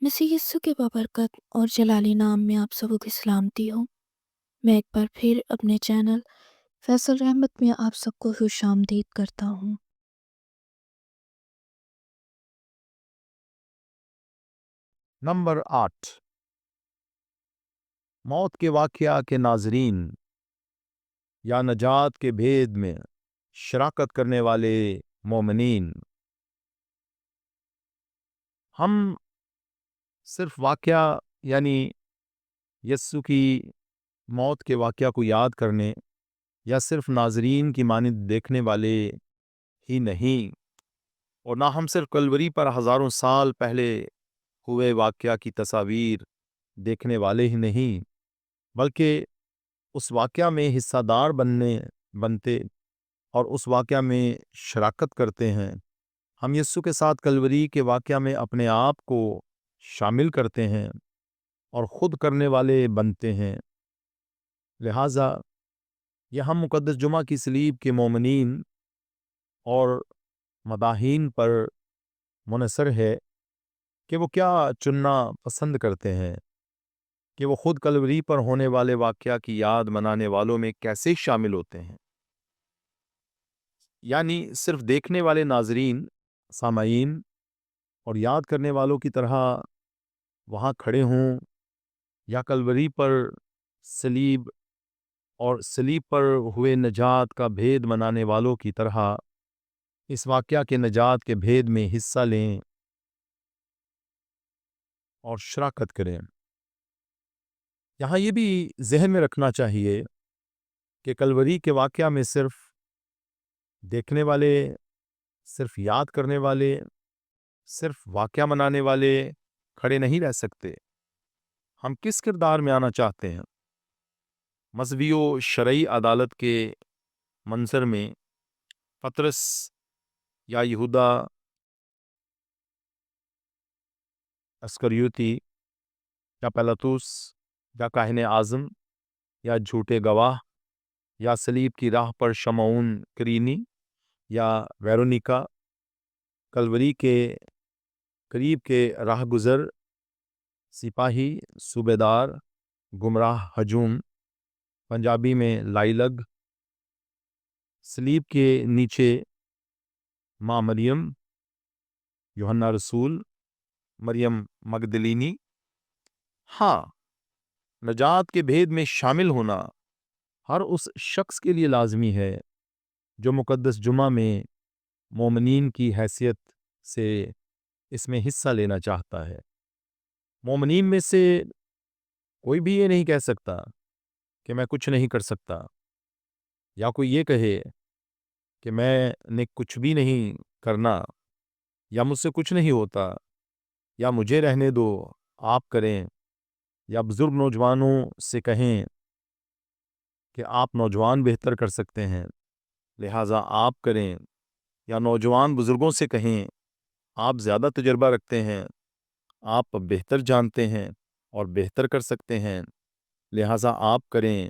मसीह यीशु के बबरकत और जलाली नाम में आप सबों की सलामती हो। मैं एक बार फिर अपने चैनल फैसल रहमत में आप सबको खुशामदीद करता हूँ। नंबर 8। मौत के वाक़या के नाज़रीन या नजात के भेद में शराकत करने वाले मोमिनीन। हम सिर्फ वाक़या यानी यस्सु की मौत के वाक़या को याद करने या सिर्फ नाज़रीन की मानिंद देखने वाले ही नहीं, और ना हम सिर्फ कलवरी पर हज़ारों साल पहले हुए वाक़या की तस्वीर देखने वाले ही नहीं, बल्कि उस वाक़या में हिस्सादार बनते और उस वाक़या में शराकत करते हैं। हम यीशु के साथ कलवरी के वाक़या में अपने आप को शामिल करते हैं और ख़ुद करने वाले बनते हैं। लिहाजा यह हम मुक़द्दस जुमा की सलीब के मोमिनीन और मदाहीन पर मुनहसर है कि वो क्या चुनना पसंद करते हैं, कि वो ख़ुद कलवरी पर होने वाले वाक़या की याद मनाने वालों में कैसे शामिल होते हैं। यानी सिर्फ देखने वाले नाज़रीन, सामाईन और याद करने वालों की तरह वहाँ खड़े हों, या कलवरी पर सलीब और सलीब पर हुए नजात का भेद मनाने वालों की तरह इस वाक़या के नजात के भेद में हिस्सा लें और शराकत करें। यहाँ ये भी जहन में रखना चाहिए कि कलवरी के वाक़या में सिर्फ देखने वाले, सिर्फ याद करने वाले, सिर्फ वाक़या मनाने वाले खड़े नहीं रह सकते। हम किस किरदार में आना चाहते हैं? मज़हबी व शरई अदालत के मंजर में पतरस या यहूदा अस्करियोती या पिलातुस या काहिन आज़म या झूठे गवाह या सलीब की राह पर शमऊन करीनी या वेरोनिका, कलवरी के करीब के राहगुज़र, सिपाही, सूबेदार, गुमराह हजूम, पंजाबी में लाइलग, सलीब के नीचे माँ मरियम, यूहन्ना रसूल, मरियम मगदलीनी। हाँ, नजात के भेद में शामिल होना हर उस शख्स के लिए लाजमी है जो मुक़द्दस जुमा में मोमिनीन की हैसियत से इसमें हिस्सा लेना चाहता है। मोमिनीन में से कोई भी ये नहीं कह सकता कि मैं कुछ नहीं कर सकता, या कोई ये कहे कि मैंने कुछ भी नहीं करना, या मुझसे कुछ नहीं होता, या मुझे रहने दो, आप करें, या बुजुर्ग नौजवानों से कहें कि आप नौजवान बेहतर कर सकते हैं लिहाजा आप करें, या नौजवान बुजुर्गों से कहें आप ज़्यादा तजुर्बा रखते हैं, आप बेहतर जानते हैं और बेहतर कर सकते हैं लिहाजा आप करें,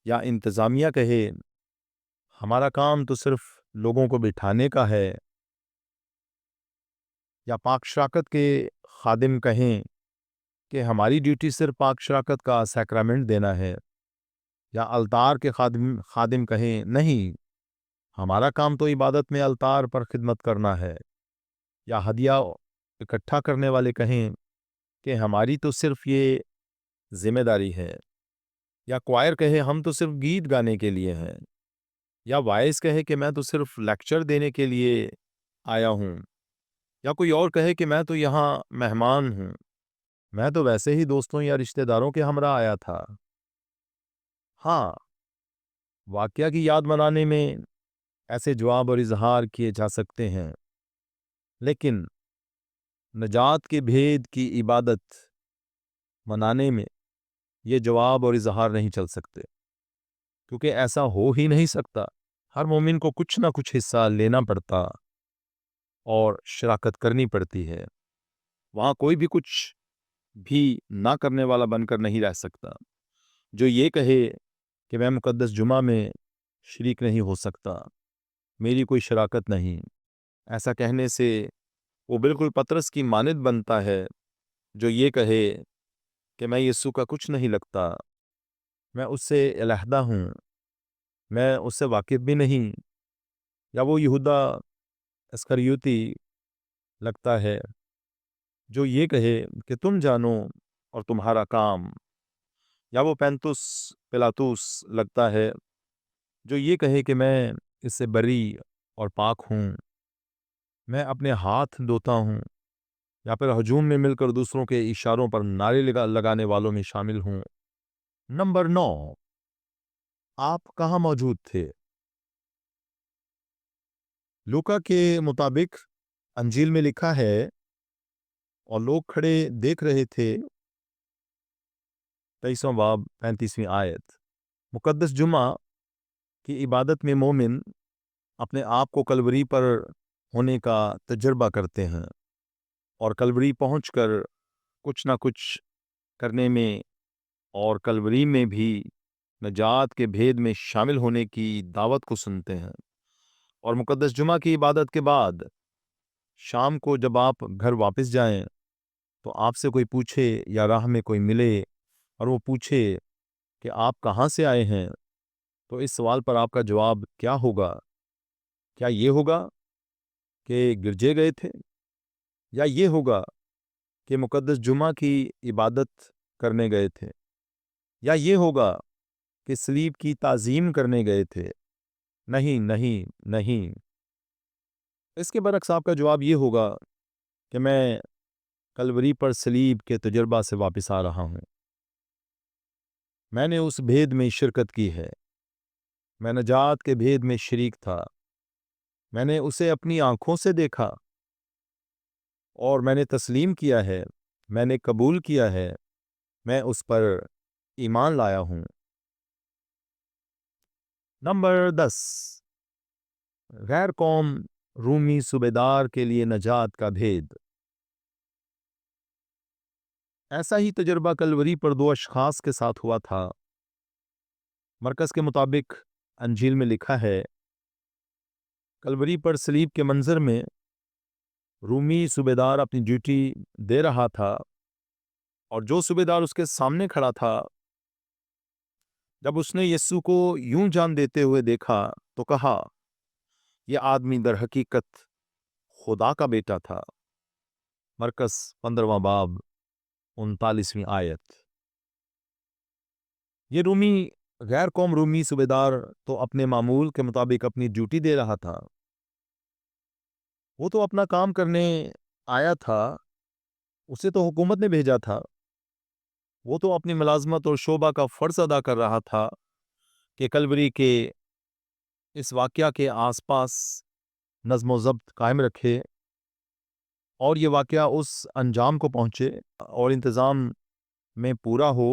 या इंतज़ामिया कहे हमारा काम तो सिर्फ लोगों को बिठाने का है, या पाक शराकत के खादिम कहें कि हमारी ड्यूटी सिर्फ पाक शराकत का सैक्रामेंट देना है, या अल्तार के खादिम खादिम कहें नहीं, हमारा काम तो इबादत में अल्तार पर खिदमत करना है, या हदिया इकट्ठा करने वाले कहें कि हमारी तो सिर्फ ये जिम्मेदारी है, या क्वायर कहे हम तो सिर्फ गीत गाने के लिए हैं, या वाइस कहे कि मैं तो सिर्फ लेक्चर देने के लिए आया हूँ, या कोई और कहे कि मैं तो यहाँ मेहमान हूँ, मैं तो वैसे ही दोस्तों या रिश्तेदारों के हमरा आया था। हाँ, वाकया की याद मनाने में ऐसे जवाब और इजहार किए जा सकते हैं, लेकिन नजात के भेद की इबादत मनाने में ये जवाब और इजहार नहीं चल सकते, क्योंकि ऐसा हो ही नहीं सकता। हर मोमिन को कुछ ना कुछ हिस्सा लेना पड़ता और शराकत करनी पड़ती है। वहाँ कोई भी कुछ भी ना करने वाला बनकर नहीं रह सकता। जो ये कहे कि मैं मुक़द्दस जुमा में शरीक नहीं हो सकता, मेरी कोई शराकत नहीं, ऐसा कहने से वो बिल्कुल पतरस की मानद बनता है جو یہ کہے کہ میں یسوع کا کچھ نہیں لگتا، میں اس سے علیحدہ ہوں، میں اس سے واقف بھی نہیں، یا وہ یہودا اسکریوتی لگتا ہے جو یہ کہے کہ تم جانو اور تمہارا کام، یا وہ پینتوس پلاطوس لگتا ہے جو یہ کہے کہ میں اس سے بری اور پاک ہوں، میں اپنے ہاتھ دھوتا ہوں، یا پھر ہجوم میں مل کر دوسروں کے اشاروں پر نعرے لگانے والوں میں شامل ہوں۔ نمبر 9، آپ کہاں موجود تھے؟ لوکا کے مطابق انجیل میں لکھا ہے اور لوگ کھڑے دیکھ رہے تھے، 23واں باب 35ویں آیت۔ مقدس جمعہ کی عبادت میں مومن اپنے آپ کو کلوری پر ہونے کا تجربہ کرتے ہیں، اور کلوری پہنچ کر کچھ نہ کچھ کرنے میں اور کلوری میں بھی نجات کے بھید میں شامل ہونے کی دعوت کو سنتے ہیں۔ اور مقدس جمعہ کی عبادت کے بعد شام کو جب آپ گھر واپس جائیں تو آپ سے کوئی پوچھے یا راہ میں کوئی ملے اور وہ پوچھے کہ آپ کہاں سے آئے ہیں، تو اس سوال پر آپ کا جواب کیا ہوگا؟ کیا یہ ہوگا کہ گرجے گئے تھے، یا یہ ہوگا کہ مقدس جمعہ کی عبادت کرنے گئے تھے، یا یہ ہوگا کہ صلیب کی تعظیم کرنے گئے تھے؟ نہیں نہیں نہیں، اس کے برعکس آپ کا جواب یہ ہوگا کہ میں کلوری پر صلیب کے تجربہ سے واپس آ رہا ہوں، میں نے اس بھید میں شرکت کی ہے، میں نجات کے بھید میں شریک تھا، میں نے اسے اپنی آنکھوں سے دیکھا اور میں نے تسلیم کیا ہے، میں نے قبول کیا ہے، میں اس پر ایمان لایا ہوں۔ نمبر 10، غیر قوم رومی صوبیدار کے لیے نجات کا بھید۔ ایسا ہی تجربہ کلوری پر 2 اشخاص کے ساتھ ہوا تھا۔ مرکز کے مطابق انجیل میں لکھا ہے، کلوری پر صلیب کے منظر میں رومی صوبیدار اپنی ڈیوٹی دے رہا تھا، اور جو صوبیدار اس کے سامنے کھڑا تھا، جب اس نے یسوع کو یوں جان دیتے ہوئے دیکھا تو کہا، یہ آدمی در حقیقت خدا کا بیٹا تھا۔ مرکز 15واں باب 39ویں آیت۔ یہ غیر قوم رومی صوبیدار تو اپنے معمول کے مطابق اپنی ڈیوٹی دے رہا تھا، وہ تو اپنا کام کرنے آیا تھا، اسے تو حکومت نے بھیجا تھا، وہ تو اپنی ملازمت اور شعبہ کا فرض ادا کر رہا تھا کہ کلوری کے اس واقعہ کے آس پاس نظم و ضبط قائم رکھے، اور یہ واقعہ اس انجام کو پہنچے اور انتظام میں پورا ہو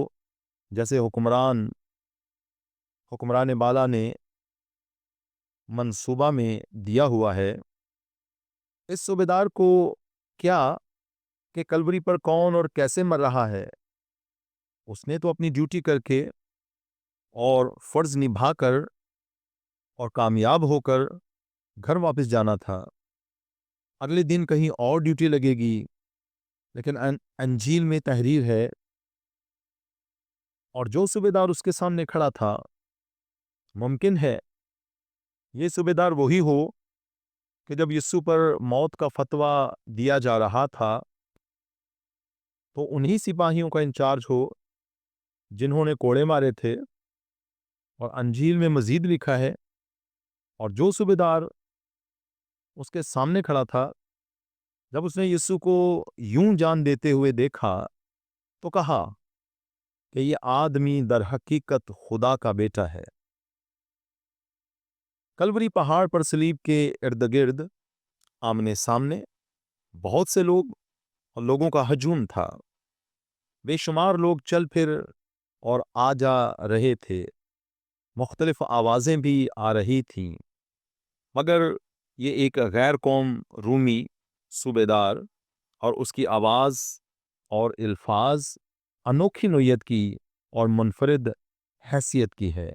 جیسے حکمران بالا نے منصوبہ میں دیا ہوا ہے۔ اس صوبیدار کو کیا کہ کلوری پر کون اور کیسے مر رہا ہے، اس نے تو اپنی ڈیوٹی کر کے اور فرض نبھا کر اور کامیاب ہو کر گھر واپس جانا تھا، اگلے دن کہیں اور ڈیوٹی لگے گی۔ لیکن انجیل میں تحریر ہے، اور جو صوبیدار اس کے سامنے کھڑا تھا، ممکن ہے یہ صوبیدار وہی ہو کہ جب یسوع پر موت کا فتویٰ دیا جا رہا تھا تو انہی سپاہیوں کا انچارج ہو جنہوں نے کوڑے مارے تھے۔ اور انجیل میں مزید لکھا ہے، اور جو صوبیدار اس کے سامنے کھڑا تھا، جب اس نے یسوع کو یوں جان دیتے ہوئے دیکھا تو کہا کہ یہ آدمی در حقیقت خدا کا بیٹا ہے۔ کلوری پہاڑ پر صلیب کے ارد گرد آمنے سامنے بہت سے لوگ اور لوگوں کا ہجوم تھا، بے شمار لوگ چل پھر اور آ جا رہے تھے، مختلف آوازیں بھی آ رہی تھیں، مگر یہ ایک غیر قوم رومی صوبیدار اور اس کی آواز اور الفاظ انوکھی نوعیت کی اور منفرد حیثیت کی ہے۔